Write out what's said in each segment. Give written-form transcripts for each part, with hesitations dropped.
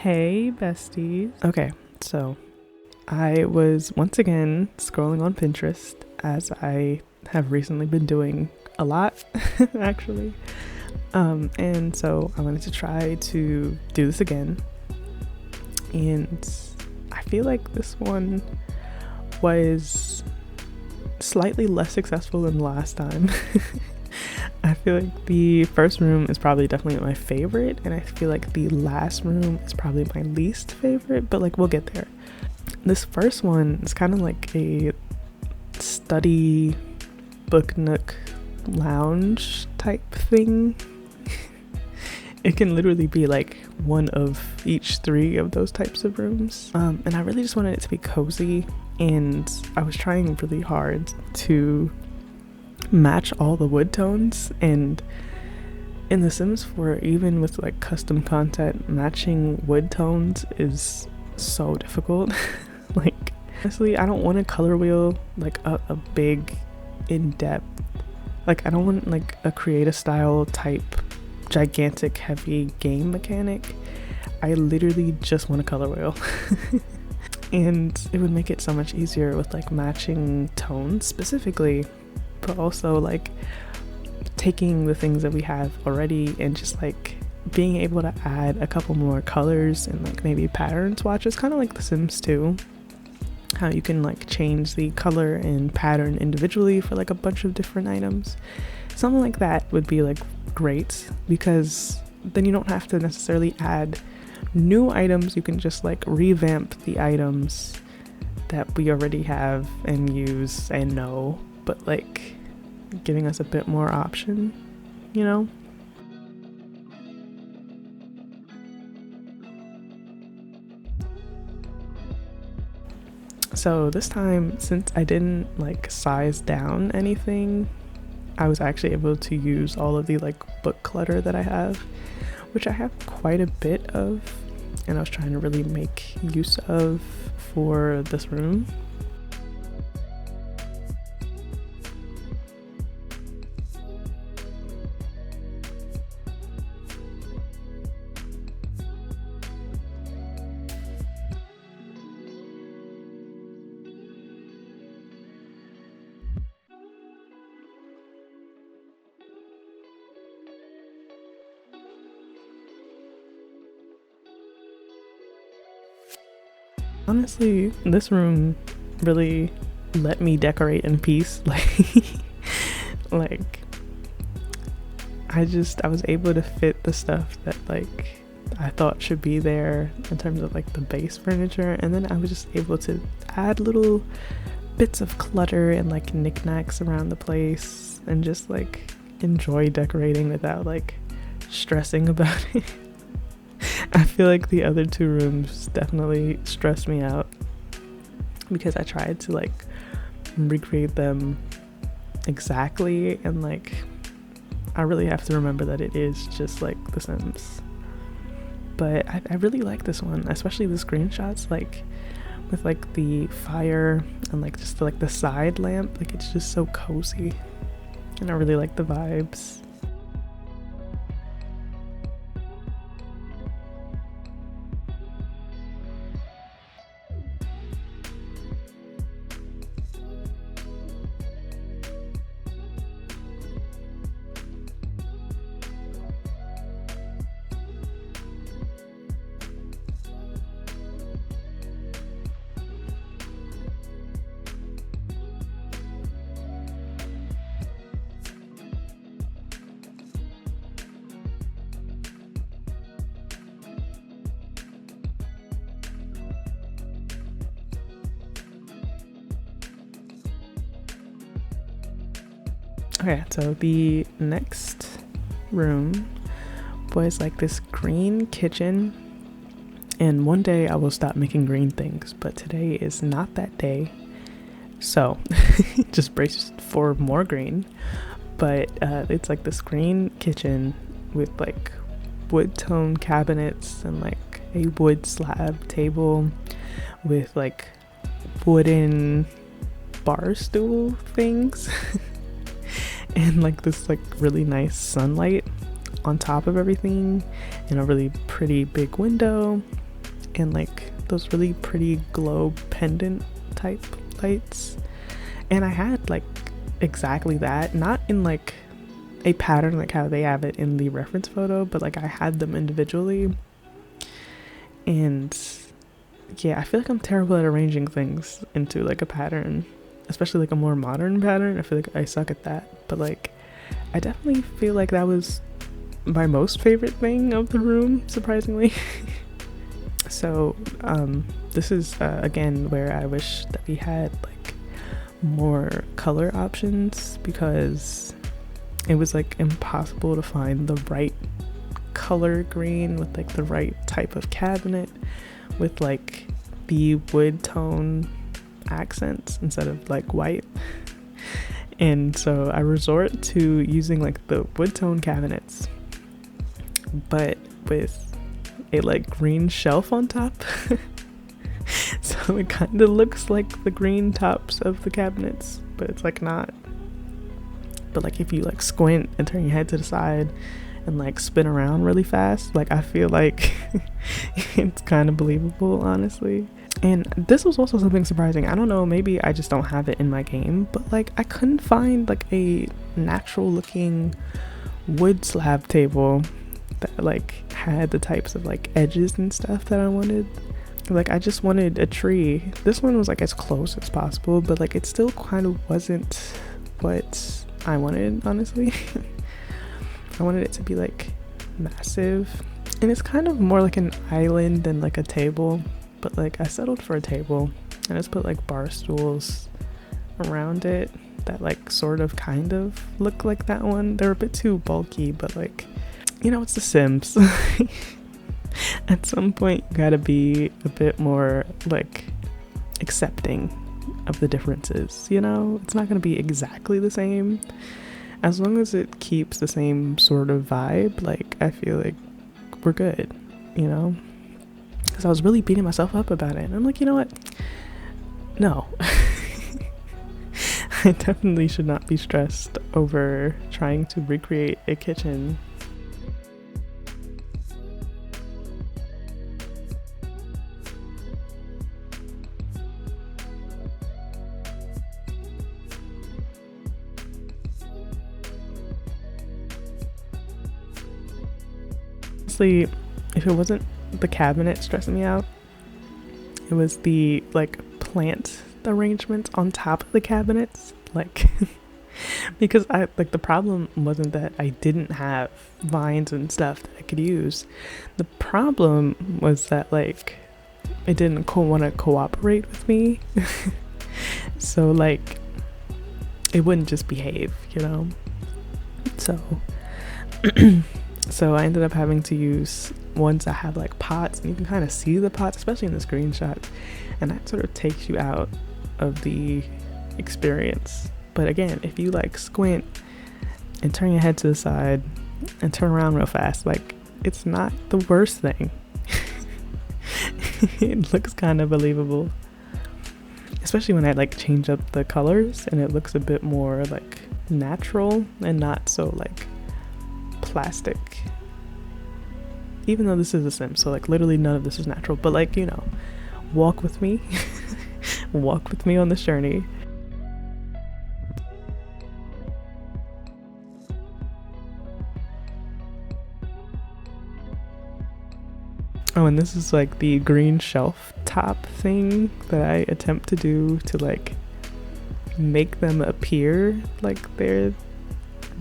Hey, besties. Okay, so I was once again scrolling on Pinterest, as I have recently been doing a lot, actually. And so I wanted to try to do this again. And I feel like this one was slightly less successful than the last time. I feel like the first room is probably definitely my favorite, and I feel like the last room is probably my least favorite, but like we'll get there. This first one is kind of like a study book nook lounge type thing. It can literally be like one of each three of those types of rooms. And I really just wanted it to be cozy, and I was trying really hard to match all the wood tones. And in The Sims 4, even with like custom content, matching wood tones is so difficult. Like, honestly, I don't want a color wheel, like a big in-depth, like I don't want like a create a style type gigantic heavy game mechanic. I literally just want a color wheel. And it would make it so much easier with like matching tones specifically, but also like taking the things that we have already and just like being able to add a couple more colors and like maybe pattern swatches, kind of like The Sims 2, how you can like change the color and pattern individually for like a bunch of different items. Something like that would be like great, because then you don't have to necessarily add new items. You can just like revamp the items that we already have and use and know, but like giving us a bit more option, you know? So this time, since I didn't like size down anything, I was actually able to use all of the like book clutter that I have, which I have quite a bit of, and I was trying to really make use of for this room. Honestly, this room really let me decorate in peace. Like I was able to fit the stuff that like I thought should be there in terms of like the base furniture, and then I was just able to add little bits of clutter and like knickknacks around the place and just like enjoy decorating without like stressing about it. I feel like the other two rooms definitely stressed me out because I tried to like recreate them exactly, and like I really have to remember that it is just like The Sims. But I really like this one, especially the screenshots, like with like the fire and like just like the side lamp. Like it's just so cozy, and I really like the vibes. Okay, so the next room was like this green kitchen, and one day I will stop making green things, but today is not that day, so just brace for more green. But it's like this green kitchen with like wood tone cabinets and like a wood slab table with like wooden bar stool things. And like this like really nice sunlight on top of everything, and a really pretty big window. and like those really pretty glow pendant type lights. And I had like exactly that, not in like a pattern like how they have it in the reference photo, but like I had them individually. And yeah, I feel like I'm terrible at arranging things into like a pattern, especially like a more modern pattern. I feel like I suck at that, but like I definitely feel like that was my most favorite thing of the room, surprisingly. So this is again where I wish that we had like more color options, because it was like impossible to find the right color green with like the right type of cabinet with like the wood tone accents instead of like white. And so I resort to using like the wood tone cabinets, but with a like green shelf on top. So it kind of looks like the green tops of the cabinets, but it's like not. But like if you like squint and turn your head to the side and like spin around really fast, like I feel like it's kind of believable, honestly. And this was also something surprising. I don't know, maybe I just don't have it in my game, but like I couldn't find like a natural looking wood slab table that like had the types of like edges and stuff that I wanted. Like I just wanted a tree. This one was like as close as possible, but like it still kind of wasn't what I wanted, honestly. I wanted it to be like massive, and it's kind of more like an island than like a table, but like I settled for a table and I just put like bar stools around it that like sort of kind of look like that one. They're a bit too bulky, but like, you know, it's The Sims. At some point you gotta be a bit more like accepting of the differences, you know? It's not gonna be exactly the same. As long as it keeps the same sort of vibe, like I feel like we're good, you know? Because I was really beating myself up about it, and I'm like, you know what? No. I definitely should not be stressed over trying to recreate a kitchen. Honestly, if it wasn't the cabinet stressing me out, it was the like plant arrangement on top of the cabinets, like because I like the problem wasn't that I didn't have vines and stuff that I could use. The problem was that like it didn't want to cooperate with me. So like it wouldn't just behave, you know? So so I ended up having to use ones that have like pots, and you can kind of see the pots, especially in the screenshot, and that sort of takes you out of the experience. But again, if you like squint and turn your head to the side and turn around real fast, like it's not the worst thing. It looks kind of believable, especially when I like change up the colors and it looks a bit more like natural and not so like plastic. Even though this is a sim, so like literally none of this is natural, but like, you know, walk with me. Walk with me on this journey. Oh, and this is like the green shelf top thing that I attempt to do to like make them appear like they're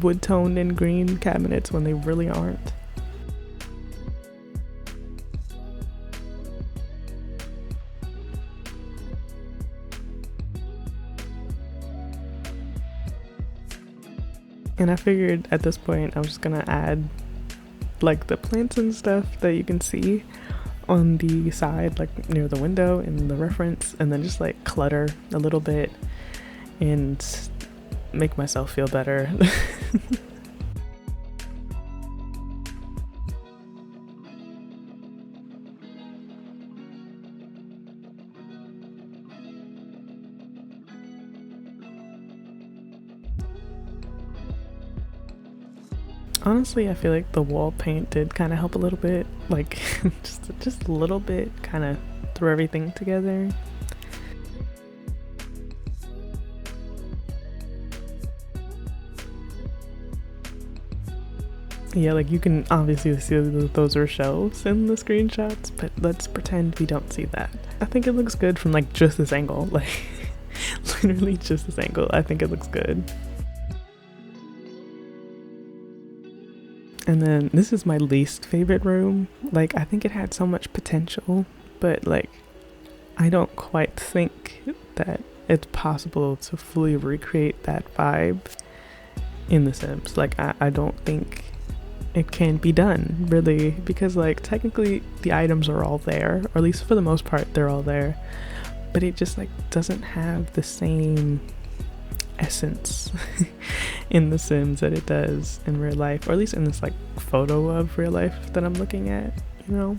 wood toned and green cabinets when they really aren't. And I figured at this point I was just gonna add like the plants and stuff that you can see on the side, like near the window in the reference, and then just like clutter a little bit and make myself feel better. Honestly, I feel like the wall paint did kind of help a little bit, like just a little bit, kind of threw everything together. Yeah, like you can obviously see that those are shelves in the screenshots, but let's pretend we don't see that. I think it looks good from like just this angle, like literally just this angle. I think it looks good. And then this is my least favorite room. Like, I think it had so much potential, but like I don't quite think that it's possible to fully recreate that vibe in The Sims. Like, I don't think it can be done, really, because like technically the items are all there, or at least for the most part they're all there, but it just like doesn't have the same essence in The Sims that it does in real life, or at least in this like photo of real life that I'm looking at, you know?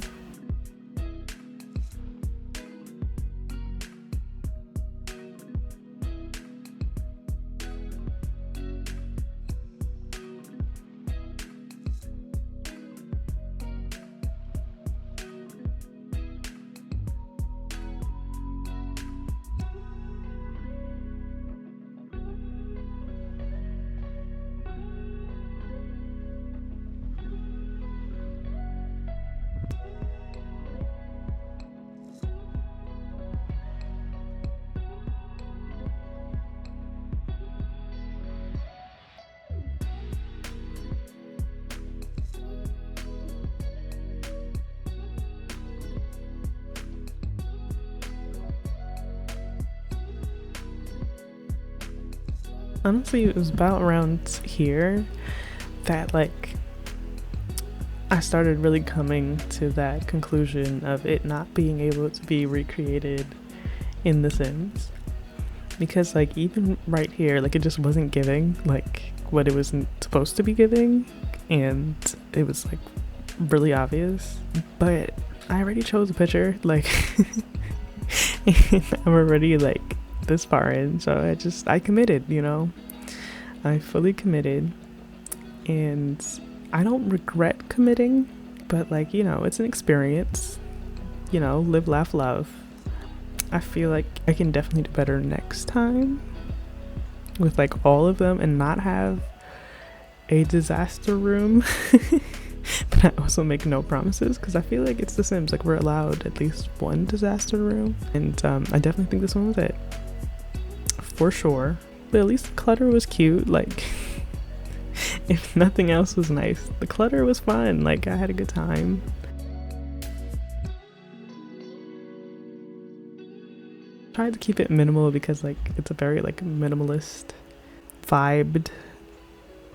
Honestly, it was about around here that like I started really coming to that conclusion of it not being able to be recreated in The Sims, because like even right here, like it just wasn't giving like what it was supposed to be giving, and it was like really obvious. But I already chose a picture, like and I'm already like this far in, so I committed, you know. I fully committed, and I don't regret committing, but like, you know, it's an experience, you know, live, laugh, love. I feel like I can definitely do better next time with like all of them and not have a disaster room. But I also make no promises, because I feel like it's The Sims, like we're allowed at least one disaster room, and I definitely think this one was it for sure. But at least the clutter was cute, like if nothing else was nice, the clutter was fun, like I had a good time. Tried to keep it minimal because like it's a very like minimalist vibed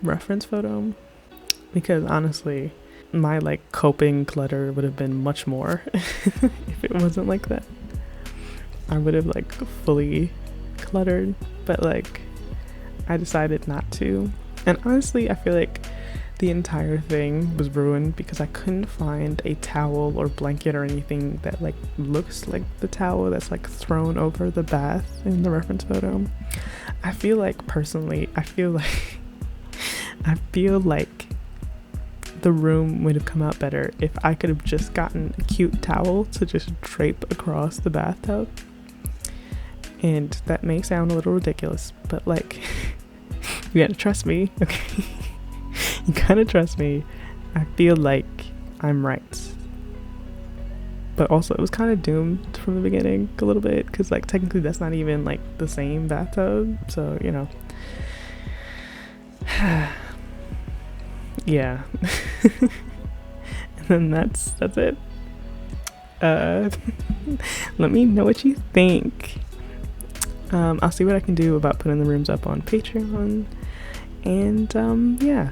reference photo, because honestly my like coping clutter would have been much more if it wasn't like that. I would have like fully cluttered, but like I decided not to. And honestly, I feel like the entire thing was ruined because I couldn't find a towel or blanket or anything that like looks like the towel that's like thrown over the bath in the reference photo. I feel like personally, I feel like the room would have come out better if I could have just gotten a cute towel to just drape across the bathtub. And that may sound a little ridiculous, but like you gotta trust me, okay? You gotta trust me. I feel like I'm right. But also it was kind of doomed from the beginning a little bit, because like technically that's not even like the same bathtub, so you know. Yeah. And then that's it. Let me know what you think. I'll see what I can do about putting the rooms up on Patreon, and yeah.